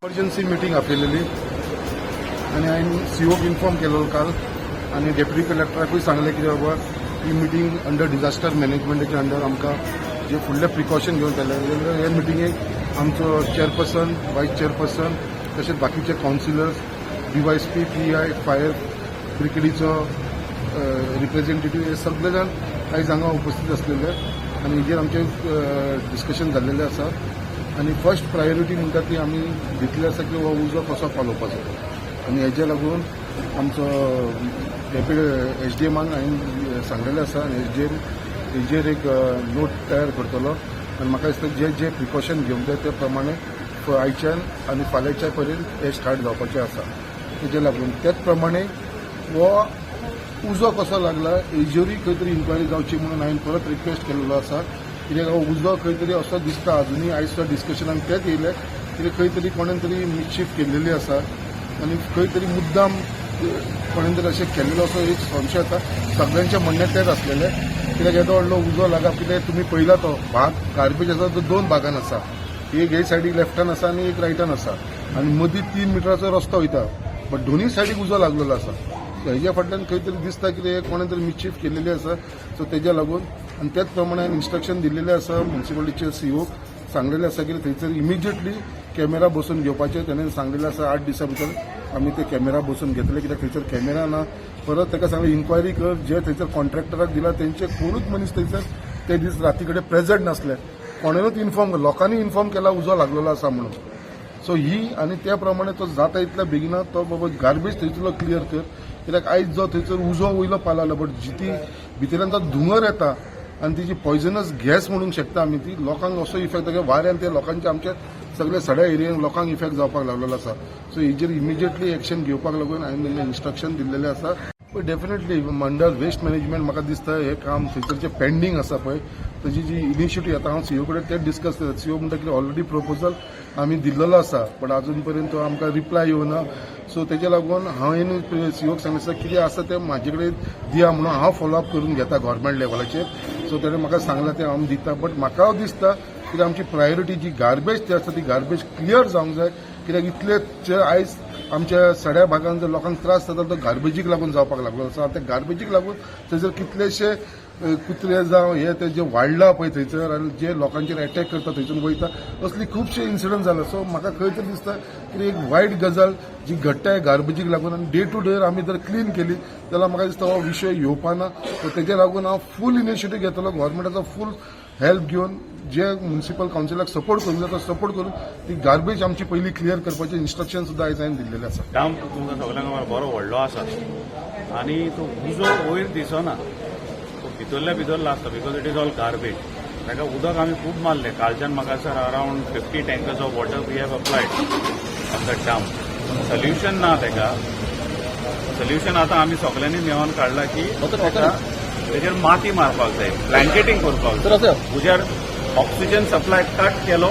emergency meeting आपलेली आणि हांवें सीओक inform केलो काल आणि डेप्युटी कलेक्टराकूय सांगलें की बाबा ही मीटिंग अंडर डिझास्टर मॅनेजमेंटाच्या अंडर आमकां जे फुडले प्रिकॉशन घेवन केले हे मिटिंगेक आमचो चेअरपर्सन वायस चेअरपर्सन तशेंच बाकीचे councillors DySP PI fire ब्रिगेडीचो representative हे सगळे जाण आयज हांगा उपस्थित आसलेले आणि हेजेर आमचें डिस्कशन जाल्लेलें आसा आणि फर्स्ट प्रायोरिटी म्हणटा ती आमी घेतली आसा की हो उजो कसो पालोवपाचो आणि हेजे लागून आमचो डेप्युटी एसडीएमाक हांवें सांगलेलें आसा आनी एसडीएम हेजेर एक नोट तयार करतलो आनी म्हाका दिसता जे जे प्रिकॉशन घेवंक जाय ते प्रमाणे आयच्यान आनी फाल्यांच्या पर्यंत हे स्टार्ट जावपाचें आसा तेजे लागून त्याच प्रमाणे हो उजो कसो लागला हेजेरूय खंय तरी इन्क्वायरी जावची म्हणून हांवें परत रिक्वेस्ट केल्लो आसा कित्याक हो उजो खंय तरी असो दिसता अजुनूय आयज सुद्दां डिस्कशनाक तेच येयले कित्याक खंय तरी कोणेन तरी मिसशीफ केल्लेली आसा आनी खंय तरी मुद्दाम कोणेन तरी अशें केल्लेलो असो एक संशय येता सगळ्यांचें म्हणणें तेच आसलेलें कित्याक येदो व्हडलो उजो लागप कित्याक तुमी पळयला तो भाग गार्बेज आसा तो 2 भागान आसा एक हे सायडीक लेफ्टान आसा आनी एक रायटान आसा आनी मदीं 3 मिटराचो रस्तो वयता बट दोनूय सायडीक उजो लागलेलो आसा सो हेज्या फाटल्यान खंय तरी दिसता की कोणें तरी मिसशीफ केल्लेली आसा सो तेज्या लागून आनी त्याच प्रमाणे हांवें इन्स्ट्रक्शन दिल्लेलें आसा म्युनिसिपालिटीचे सीओक सांगलेलें आसा की थंयसर इमिजिएटली कॅमेरा बसून घेवपाचे ताणें सांगलेलें आसा 8 दिसां भितर आमी ते कॅमेरा बसून घेतले कित्याक थंयसर कॅमेरा ना परत ताका सांगलें इन्क्वायरी कर जे थंयसर कॉन्ट्रॅक्टराक दिला तेंचे कोणूच मनीस थंयसर ते दीस राती कडेन प्रेझेंट नासले कोणेनूच इन्फॉर्म केलो लोकांनी इन्फॉर्म केला उजो लागलेलो आसा म्हणून सो ही आनी त्या प्रमाणे तो जाता इतल्या बेगिना तो बाबा गार्बेज थंयसरलो क्लियर कर कित्याक आयज जो थंयसर उजो वयलो पाललो बट जिती भितरल्यान तो धुंवर येता आनी तिची पॉयझनस गॅस म्हणूंक शकता आमी ती लोकांक असो इफेक्ट जाता वाऱ्यान ते लोकांचे आमच्या सगळे सड्या एरियेन लोकांक इफेक्ट जावपाक लागलेलो आसा सो हेजेर इमिजिएटली एक्शन घेवपाक लागून हांवें इन्स्ट्रक्शन दिल्लेलें आसा पण डेफिनेटली अंडर वेस्ट मॅनेजमेंट म्हाका दिसता हे काम थंयसरचें पेंडींग आसा पळय ताची जी इनिशिएटीव आतां हांव सीओ कडेन तेच डिस्कस करता सीओ म्हणटा की ऑलरेडी प्रपोजल आमी दिल्लेलो आसा पण अजून पर्यंत तो आमकां रिप्लाय येवना सो तेजे लागून हांवें सीओक सांगलें कितें आसा तें म्हाजे कडेन दिया म्हणून हांव फॉलोअप करून घेता गव्हर्मेंट लेवलाचेर सो तेणें म्हाका सांगलां तें हांव दिता बट म्हाका दिसता कित्याक आमची प्रायोरिटी जी गार्बेज ती आसा ती गार्बेज क्लियर जावंक जाय कित्याक इतले आयज आमच्या सड्या भागांत जर लोकांक त्रास जाता तो गार्बेजीक लागून जावपाक लागलो आसा त्या गार्बेजीक लागून थंयसर कितलेशे कुत्रे जावं हे ते जे वाडला पळय थंयसर आनी जे लोकांचेर अटॅक करता थंयसून वयता असली खुबशे इन्सिडंट जाला सो म्हाका खंय तरी दिसता की एक वायट गजाल जी घडटा गार्बेजीक लागून आनी डे टू डे आमी जर क्लीन केली जाल्यार म्हाका दिसता हो विशय येवपाना सो तेजे लागून हांव फूल इनिशिएटीव घेतलो गव्हर्मेंटाचो फूल हेल्प घेवन जे म्युनिसिपल कावन्सिलाक सपोर्ट करूंक जाता सपोर्ट करून ती गार्बेज आमची पयली क्लियर करपाचे इन्स्ट्रक्शन सुद्दां आयज हांवें दिल्लेलें आसा काम तुमकां सगळ्यांक बरो व्हडलो आसा आनी तो उजो वयर दिसना तो भितर आसता because it is all garbage ताका उदक आमी खूब मारलें कालच्यान म्हाका sir around 50 tankers of water we have applied on the dam solution ना ताका सोल्युशन आतां आमी सगळ्यांनी मेळोन काडला की तेजेर माती मारपाक जाय ब्लँकेटींग करपाक जाय तुज्यार ऑक्सिजन सप्लाय कट केलो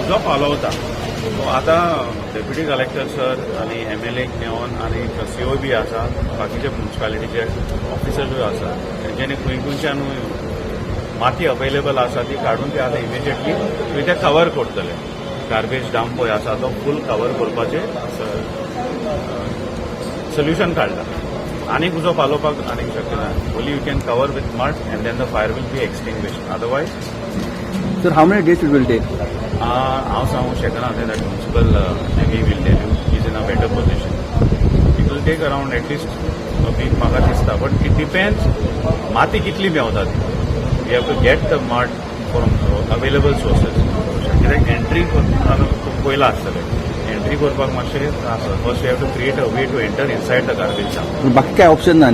उजो पालवता सो आतां डेप्युटी कलेक्टर सर आनी MLA मेळोन आनी सीओ बी आसा बाकीचे म्युनिसिपालिटीचे ऑफिसरूय आसा तेंच्यांनी खंयच्यान माती अवेलेबल आसा ती काडून ते आतां इमिजिएटली तुवें ते कवर करतले गार्बेज डंप पळय आसा तो फूल कवर करपाचें सोल्युशन काडला आनीक उजो पालोवपाक आनीक शक्य ना only you can cover with mud and then the fire will be extinguished otherwise sir how many days it will take हांव सांगूंक शकना that municipal ME will tell you is in a better position it will take around at least a week म्हाका दिसता but it depends माती कितली मेवता ती we have to get the mud from available sources कित्याक एंट्री पयला आसतलें entry करपाक मातशें त्रास first you have to create a way to enter inside the garbage dump बाकी काय ऑप्शन ना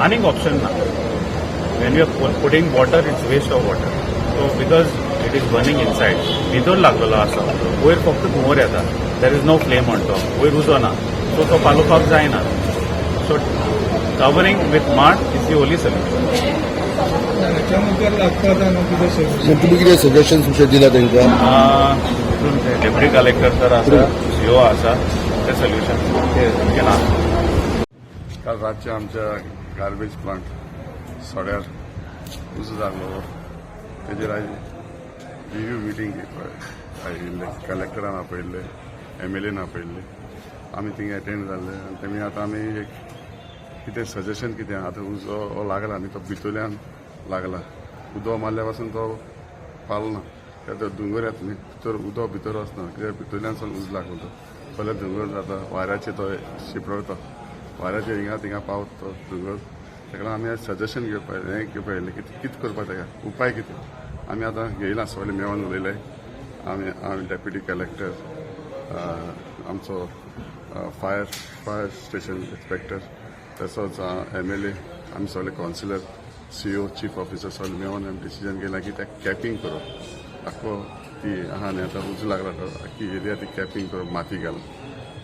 आनीक ऑप्शन ना when you are putting water it's waste of water so because it is burning inside भितर लागलेलो आसा वयर फक्त धुंवर येता there is no flame on top वयर उजो ना सो तो पालोवपाक जायना so covering with mud is the only solution तुमी कितें सजेशन सुशें दिला तांकां डेप्युटी कलेक्टर तर आसा सीओ आसा ते सोल्युशन ते ना काल रातचे आमच्या गार्बेज प्लांट सड्यार उजो जाल्लो तेजेर आयज रिव्यू मिटींग आयिल्ले कलेक्टरान आपयल्ले MLA आपयल्ले आमी थिंगा एटेंड जाल्ले आनी तेमी आतां आमी एक कितें सजेशन कितें आतां उजो हो लागला आनी तो भितरल्यान लागला उदो मारल्या पासून तो पावलो ना कित्याक दोंगर येता न्ही भितर उदो भितर वचना कित्याक भितरल्यान सावन उज लागलो तो जाल्यार दोंगर जाता वाऱ्याचेर तो शिपडटा वाऱ्याचेर हिंगा थिंगा पावता तो दोंगर ताका लागून आमी सजेशन घेवपा हें घेवपा येयलें कितें करपा ताका उपाय कितें आमी आतां घेयला सगळे मेळोन उलयले आमी डेप्युटी कलेक्टर आमचो फायर स्टेशन इन्स्पेक्टर तसोच MLA आमी सगळे कावन्सिलर CO चीफ ऑफिसर सगळे मेळोन आमी डिसिजन घेयलां की तें कॅपिंग करप आख्खो ती आहा न्ही आतां उज लागला तो आख्खी एरिया ती कॅपिंग करप माती घालून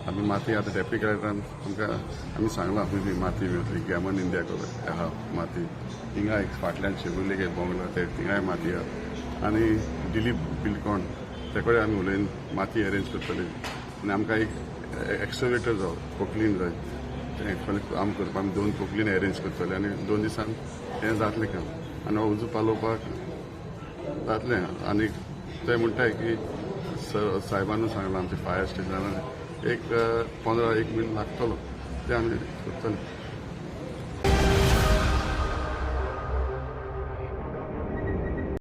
आमी माती आतां डेप्युटी कलेक्टरान आमकां आमी सांगलां खंय माती मेळटली गॅमन इंडिया आहा माती हिंगा एक फाटल्यान शेगुर्लेक एक बोंगलो ते थिंगाय माती आहा आनी दिलीप बिलकोण ते कडेन आमी उलयन माती अरेंज करतली आनी आमकां एक एक्सकवेटर जाय पोकलीन जाय तें काम करपाक आमी 2 पोकलीन अरेंज करतले आनी 2 दिसान हें जातलें काम आनी हो उजो पालोवपाक जातलें आनी ते म्हणटाय की साहेबानू सांगलां आमच्या फायर स्टेशनान एक 15 मिनीट लागतलो ते आमी करतले